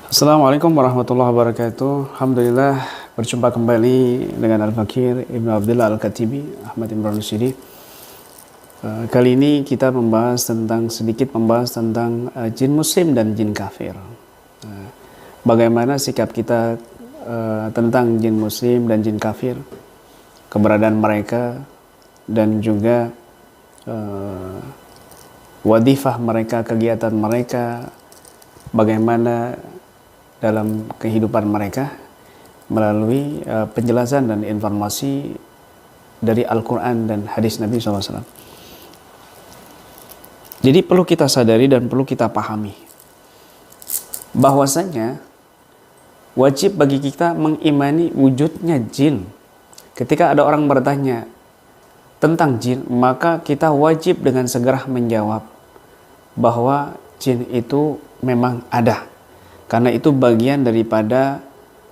Assalamualaikum warahmatullahi wabarakatuh. Alhamdulillah berjumpa kembali dengan Al-Fakir Ibnu Abdullah Al-Katibi Ahmad Imran Rusyidi. Kali ini kita sedikit membahas tentang jin muslim dan jin kafir. Bagaimana sikap kita tentang jin muslim dan jin kafir, keberadaan mereka dan juga wadifah mereka, kegiatan mereka, bagaimana dalam kehidupan mereka melalui penjelasan dan informasi dari Al-Quran dan hadis Nabi SAW. Jadi perlu kita sadari dan perlu kita pahami bahwasanya wajib bagi kita mengimani wujudnya jin. Ketika ada orang bertanya tentang jin, maka kita wajib dengan segera menjawab bahwa jin itu memang ada. Karena itu bagian daripada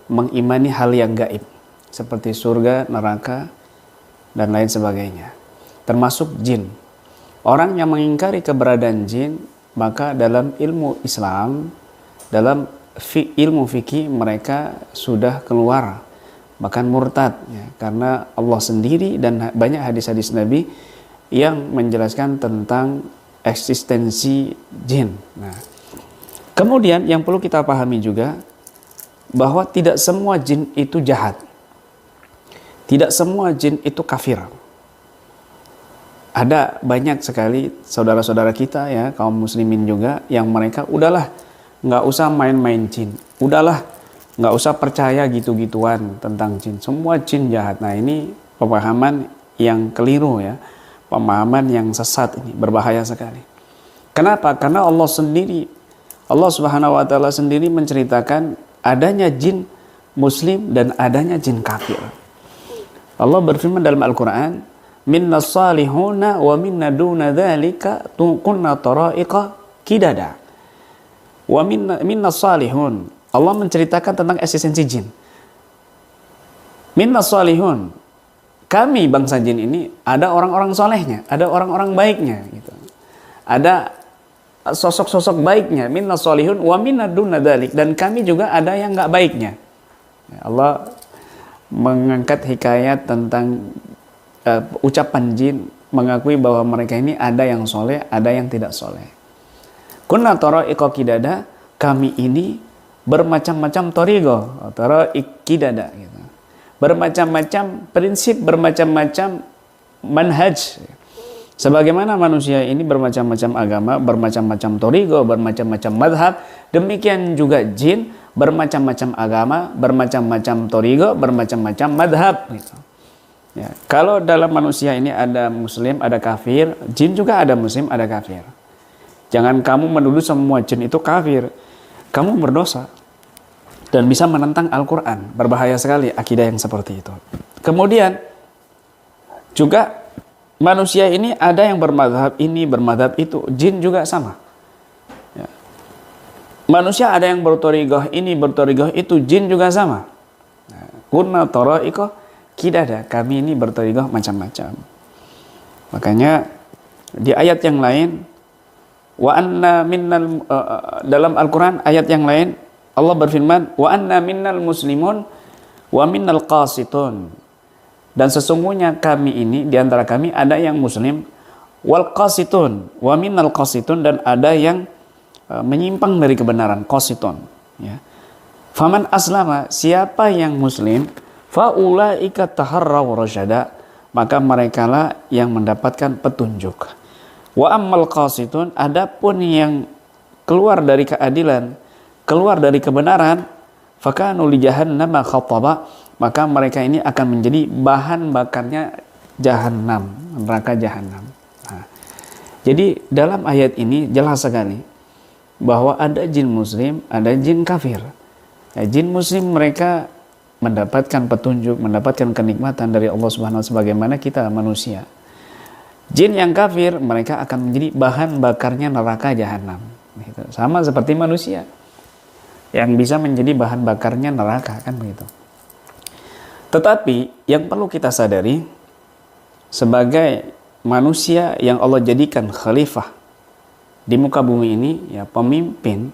mengimani hal yang gaib, seperti surga, neraka, dan lain sebagainya. Termasuk jin. Orang yang mengingkari keberadaan jin, maka dalam ilmu Islam, dalam ilmu fikih mereka sudah keluar, bahkan murtad. Ya, karena Allah sendiri dan banyak hadis-hadis Nabi yang menjelaskan tentang eksistensi jin. Nah, kemudian yang perlu kita pahami juga bahwa tidak semua jin itu jahat. Tidak semua jin itu kafir. Ada banyak sekali saudara-saudara kita ya, kaum muslimin juga, yang mereka udahlah nggak usah main-main jin. Udahlah nggak usah percaya gitu-gituan tentang jin. Semua jin jahat. Nah, ini pemahaman yang keliru ya. Pemahaman yang sesat ini, berbahaya sekali. Kenapa? Karena Allah Subhanahu wa taala sendiri menceritakan adanya jin muslim dan adanya jin kafir. Allah berfirman dalam Al-Qur'an, "Minnas salihuna wa minna duna dzalika kunna tara'iqa qidada." Wa minnas salihun. Allah menceritakan tentang eksistensi jin. Minnas salihun. Kami bangsa jin ini ada orang-orang solehnya, ada orang-orang baiknya gitu. Ada sosok-sosok baiknya, minnas solihun wa minna duna dzalik, dan kami juga ada yang nggak baiknya. Allah mengangkat hikayat tentang ucapan jin, mengakui bahwa mereka ini ada yang soleh, ada yang tidak soleh. Kunna tara'iqa qidada, kami ini bermacam-macam tariqah gitu. Bermacam-macam prinsip, bermacam-macam manhaj. Sebagaimana manusia ini bermacam-macam agama, bermacam-macam thariqah, bermacam-macam madhab, demikian juga jin bermacam-macam agama, bermacam-macam thariqah, bermacam-macam madhab. Gitu. Ya, kalau dalam manusia ini ada muslim, ada kafir, jin juga ada muslim, ada kafir. Jangan kamu menuduh semua jin itu kafir. Kamu berdosa dan bisa menentang Al-Quran. Berbahaya sekali akidah yang seperti itu. Kemudian juga manusia ini ada yang bermadhab ini, bermadhab itu. Jin juga sama. Ya. Manusia ada yang berthariqah ini, berthariqah itu. Jin juga sama. Kunna tara'iqa qidada. Kami ini berthariqah macam-macam. Makanya di ayat yang lain, wa anna minnal dalam Al-Quran ayat yang lain Allah berfirman, wa anna minnal muslimun wa minnal qasitun. Dan sesungguhnya kami ini, di antara kami ada yang muslim, wal qasitun, wa minnal qasitun, dan ada yang menyimpang dari kebenaran, qasitun. Ya. Faman aslama, siapa yang muslim, faulaika taharraw rasyada, maka merekalah yang mendapatkan petunjuk. Wa ammal qasitun, adapun yang keluar dari keadilan, keluar dari kebenaran, fakanu li jahannama khataba, maka mereka ini akan menjadi bahan bakarnya jahanam, neraka jahanam. Nah, jadi dalam ayat ini jelas sekali bahwa ada jin muslim, ada jin kafir. Ya, jin muslim mereka mendapatkan petunjuk, mendapatkan kenikmatan dari Allah Subhanahu wa taala sebagaimana kita manusia. Jin yang kafir mereka akan menjadi bahan bakarnya neraka jahanam. Gitu. Sama seperti manusia yang bisa menjadi bahan bakarnya neraka, kan begitu. Tetapi yang perlu kita sadari sebagai manusia yang Allah jadikan khalifah di muka bumi ini, ya pemimpin,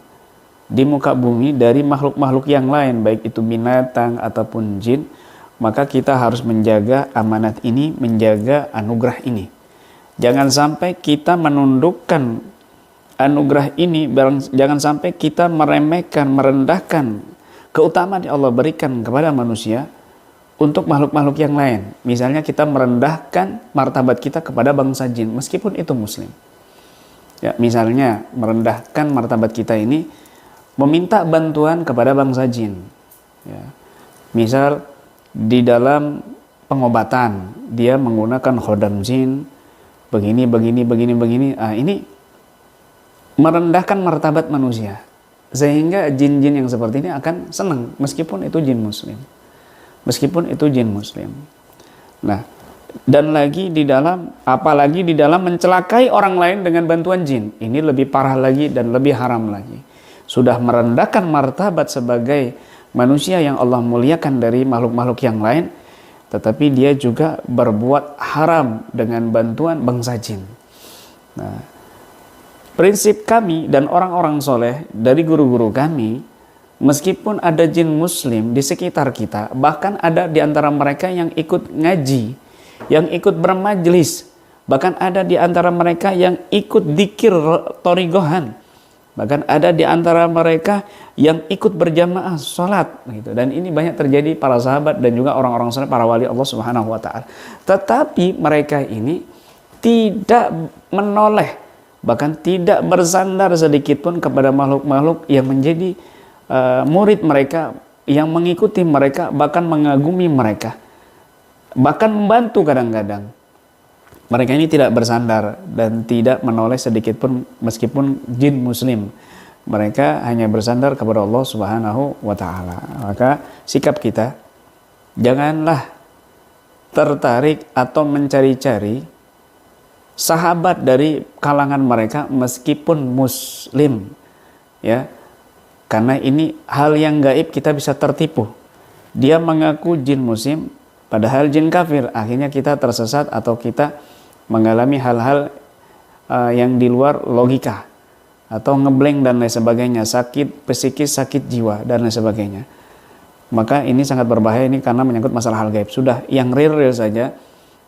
di muka bumi dari makhluk-makhluk yang lain, baik itu binatang ataupun jin, maka kita harus menjaga amanat ini, menjaga anugerah ini. Jangan sampai kita menundukkan anugerah ini, jangan sampai kita meremehkan, merendahkan keutamaan yang Allah berikan kepada manusia untuk makhluk-makhluk yang lain. Misalnya kita merendahkan martabat kita kepada bangsa jin, meskipun itu muslim. Ya, misalnya merendahkan martabat kita ini, meminta bantuan kepada bangsa jin. Ya. Misal di dalam pengobatan, dia menggunakan khodam jin, begini. Ini merendahkan martabat manusia. Sehingga jin-jin yang seperti ini akan senang, meskipun itu jin muslim. Meskipun itu jin muslim. Nah, dan apalagi di dalam mencelakai orang lain dengan bantuan jin. Ini lebih parah lagi dan lebih haram lagi. Sudah merendahkan martabat sebagai manusia yang Allah muliakan dari makhluk-makhluk yang lain, tetapi dia juga berbuat haram dengan bantuan bangsa jin. Nah, prinsip kami dan orang-orang soleh dari guru-guru kami, meskipun ada jin muslim di sekitar kita, bahkan ada di antara mereka yang ikut ngaji, yang ikut bermajlis, bahkan ada di antara mereka yang ikut dzikir torigohan, bahkan ada di antara mereka yang ikut berjamaah sholat gitu. Dan ini banyak terjadi para sahabat dan juga orang-orang saleh, para wali Allah Subhanahu wa taala. Tetapi mereka ini tidak menoleh, bahkan tidak bersandar sedikit pun kepada makhluk-makhluk yang menjadi murid mereka, yang mengikuti mereka, bahkan mengagumi mereka, bahkan membantu kadang-kadang. Mereka ini tidak bersandar dan tidak menoleh sedikit pun meskipun jin muslim. Mereka hanya bersandar kepada Allah Subhanahu wa taala. Maka sikap kita, janganlah tertarik atau mencari-cari sahabat dari kalangan mereka meskipun muslim, ya. Karena ini hal yang gaib, kita bisa tertipu. Dia mengaku jin muslim padahal jin kafir. Akhirnya kita tersesat atau kita mengalami hal-hal yang di luar logika, atau ngeblank dan lain sebagainya, sakit psikis, sakit jiwa dan lain sebagainya. Maka ini sangat berbahaya, ini karena menyangkut masalah hal gaib. Sudah yang real saja,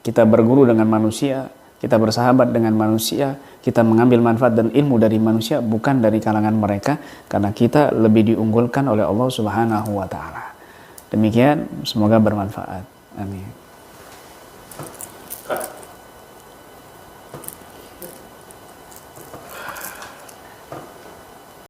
kita berguru dengan manusia, kita bersahabat dengan manusia, kita mengambil manfaat dan ilmu dari manusia, bukan dari kalangan mereka, karena kita lebih diunggulkan oleh Allah Subhanahu wa taala. Demikian, semoga bermanfaat. Amin.